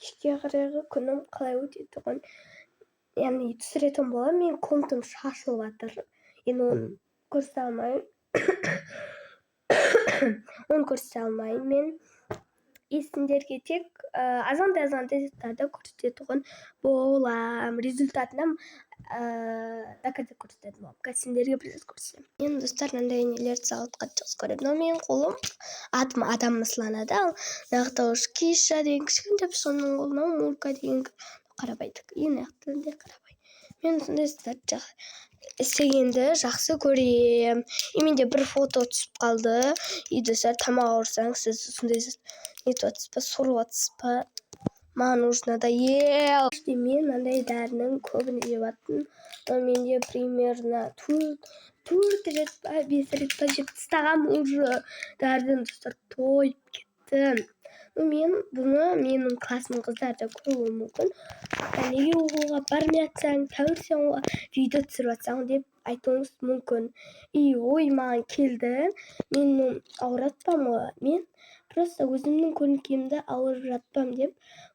кешке қарайғы күнім қалай өтетұғын яғни түсіретін боламын. Мен комнатам шашылып жатыр. Енді оны көрсете алмаймын. Оны көрсете алмаймын мен. Сендерге тек азандай заттарды көрсететін боламын. Результатына доказать көрсететін боламын. Қазір сендерге біраз көрсетемін. Мен достар мынандай нелерді салатқа жақсы көремін. Но менің қолым атым адам мысланады. Ал нақтауыш Киша деген кішкентай соның қолына Мурка деген қарабайды. Нақтылы қарабай. Мен сондай заттарды істегенді жақсы көрем. Менде бір фото түсіп қалды. Достар тамақ ауырсаң сіз сондай нетіп жатсыз ба, сорып жатсыз ба? Маған уже надоел. Мен мынандай дәрінің көбін жеп жаттым. Менде примерно 4 рет па 5 рет па жеп тастағанмын уже. Дәріден достар тойып кеттім. Мен бұны менің классымның қыздары да көруі мүмкін. Неге оқуға бармай жатсаң, тәуірсен ғой, видео түсіріп жатсаң деп айтуыңыз мүмкін. Ой, маған келді. Мен ауыратпам ғой. Мен просто өзімнің көңіл-күйімді ауырып жатпам деп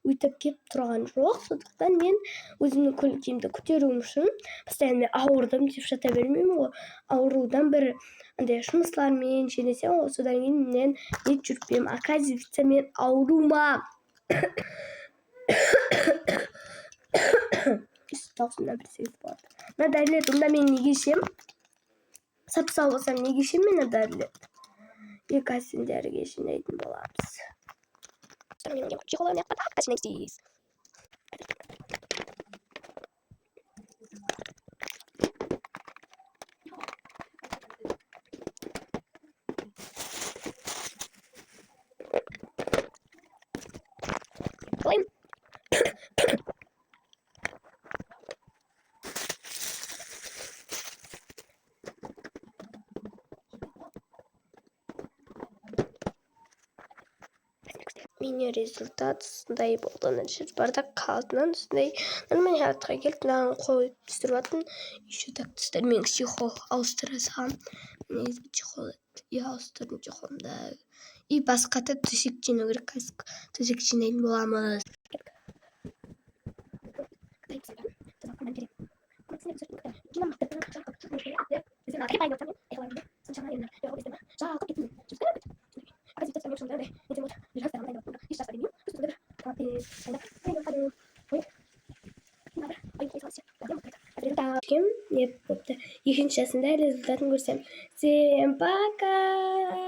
өйтіп кеп тұрған жоқ. Сондықтан мен өзімнің көңіл-күйімді көтеруім үшін постоянно ауырдым деп жата бермеймін ғой. Ауырудан бір андай жұмыслармен жеңесем ғой, содан кейін мен не жүрпеймін. Оказывается, мен аурума. Таусымнан бір сегіз болады. Мына дәрілерді онда мен неге ішем? Сап-сау болсам неге ішем мен дәрілерді? Қазір сендерге жинайтын боламыз. Менің результат сондай болды. Бардақ қалдынан сондай нормальный хаятқа келіп, мынаған қойып түсіріп атын. Еще так достар, мен чехол ауыстыра салам. Негізгі чехол ауыстырдым чехолымда. И басқа да төсек жинау керек. Төсек жинайтын боламыз. Екінші жасында результатын көрсем. Всем пока!